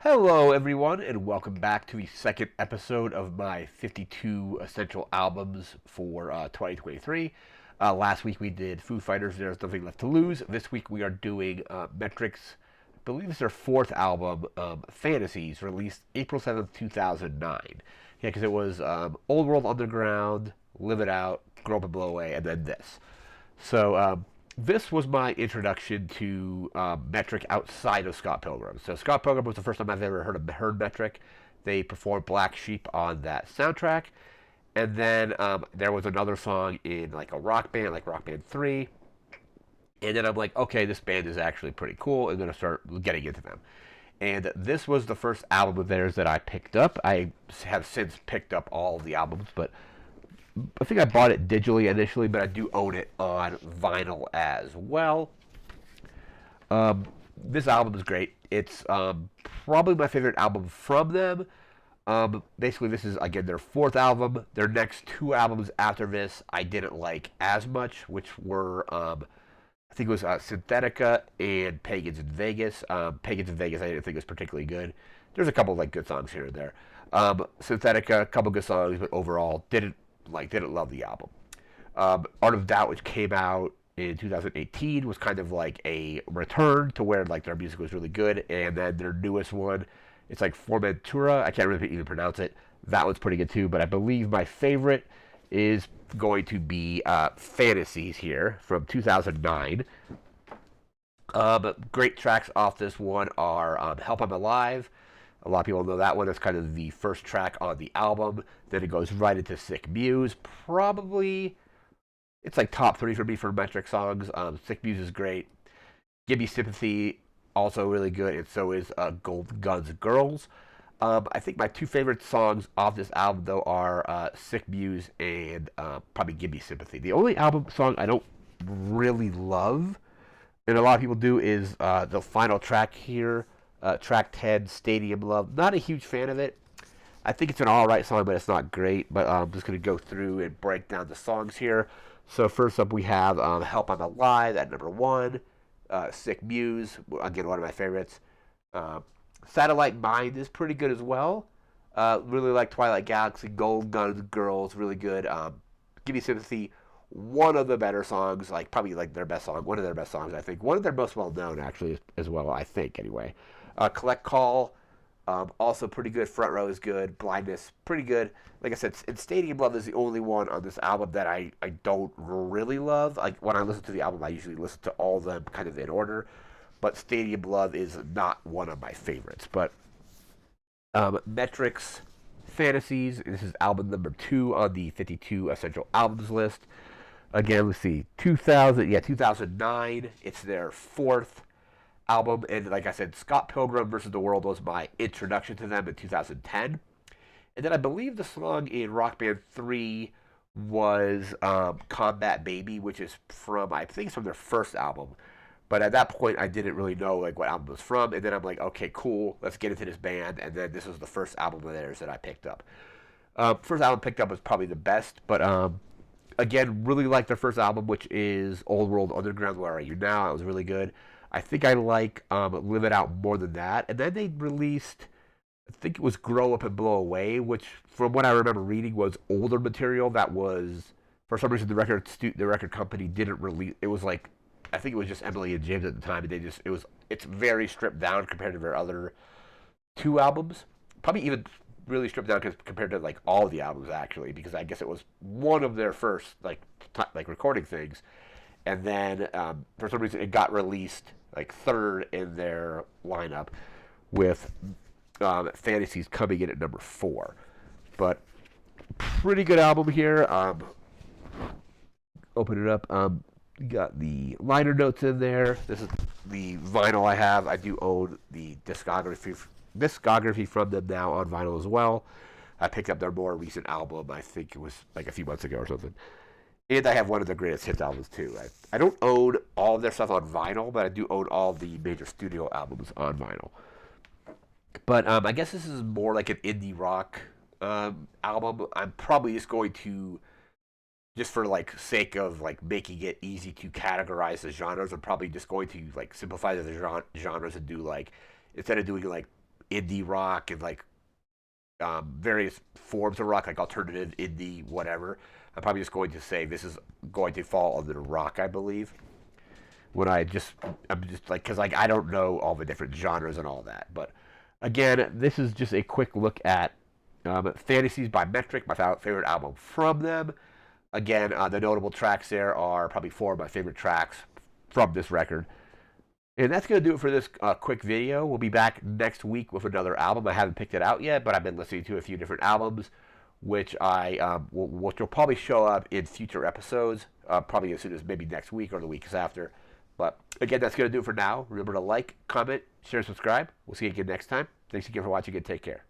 Hello, everyone, and welcome back to the second episode of my 52 essential albums for 2023. Last week we did Foo Fighters, There's Nothing Left to Lose. This week we are doing Metric's, I believe it's their fourth album, Fantasies, released April 7th, 2009. Yeah, because it was Old World Underground, Live It Out, Grow Up and Blow Away, and then this. So this was my introduction to Metric outside of Scott Pilgrim. So Scott Pilgrim was the first time I've ever heard Metric. They performed Black Sheep on that soundtrack, and then there was another song in like a rock band, like Rock Band 3. And then I'm like, okay, this band is actually pretty cool. I'm gonna start getting into them. And this was the first album of theirs that I picked up. I have since picked up all of the albums, but I think I bought it digitally initially, but I do own it on vinyl as well. This album is great. It's probably my favorite album from them. Basically, this is, again, their fourth album. Their next two albums after this I didn't like as much, which were, I think it was Synthetica and Pagans in Vegas. Pagans in Vegas I didn't think was particularly good. There's a couple of like good songs here and there. Synthetica, a couple good songs, but overall didn't love the album. Art of Doubt, which came out in 2018, was kind of like a return to where like their music was really good, and then their newest one, it's like Formentura. I can't really even pronounce it. That one's pretty good too, but I believe my favorite is going to be Fantasies here from 2009. Great tracks off this one are Help I'm Alive. A lot of people know that one. That's kind of the first track on the album. Then it goes right into Sick Muse. Probably, it's like top three for me for Metric songs. Sick Muse is great. Give Me Sympathy, also really good. And so is Gold Guns Girls. I think my two favorite songs off this album, though, are Sick Muse and probably Give Me Sympathy. The only album song I don't really love, and a lot of people do, is the final track here. Track 10, Stadium Love. Not a huge fan of it. I think it's an alright song, but it's not great. But I'm just going to go through and break down the songs here. So first up we have Help I'm Alive at number 1. Sick Muse, again, one of my favorites. Satellite Mind is pretty good as well. Really like Twilight Galaxy, Gold Guns Girls, really good. Give Me Sympathy, one of the better songs, like probably like their best song, one of their best songs, I think. One of their most well known, actually, as well, I think, anyway. Collect Call, also pretty good. Front Row is good. Blindness, pretty good. Like I said, and Stadium Love is the only one on this album that I don't really love. Like when I listen to the album, I usually listen to all of them kind of in order. But Stadium Love is not one of my favorites. But Metric's Fantasies, this is album number 2 on the 52 Essential Albums list. Again, let's see, 2009. It's their fourth album, and like I said, Scott Pilgrim vs. The World was my introduction to them in 2010. And then I believe the song in Rock Band 3 was Combat Baby, which is from, I think it's from their first album. But at that point, I didn't really know like what album it was from. And then I'm like, okay, cool, let's get into this band. And then this was the first album of theirs that I picked up. First album picked up was probably the best, but again, really like their first album, which is Old World Underground, Where Are You Now? It was really good. I think I like Live It Out more than that. And then they released, I think it was Grow Up and Blow Away, which from what I remember reading was older material that was, for some reason, the record company didn't release. It was like, I think it was just Emily and James at the time, and it's very stripped down compared to their other two albums. Probably even really stripped down compared to like all of the albums actually, because I guess it was one of their first like recording things, and then for some reason it got released like third in their lineup, with Fantasies coming in at number 4. But pretty good album here. Open it up. You got the liner notes in there. This is the vinyl I have. I do own the discography from them now on vinyl as well. I picked up their more recent album. I think it was like a few months ago or something. And I have one of their greatest hits albums too. I don't own all of their stuff on vinyl, but I do own all the major studio albums on vinyl. But I guess this is more like an indie rock album. I'm probably just going to, just for like sake of like making it easy to categorize the genres, I'm probably just going to like simplify the genres and do like, instead of doing like indie rock and like various forms of rock, like alternative, indie, whatever. I'm probably just going to say this is going to fall under rock, I believe. When I'm just like, because like I don't know all the different genres and all that. But again, this is just a quick look at Fantasies by Metric, my favorite album from them. Again, the notable tracks there are probably four of my favorite tracks from this record. And that's going to do it for this quick video. We'll be back next week with another album. I haven't picked it out yet, but I've been listening to a few different albums, which which will probably show up in future episodes, probably as soon as maybe next week or the weeks after. But again, that's going to do it for now. Remember to like, comment, share, subscribe. We'll see you again next time. Thanks again for watching and take care.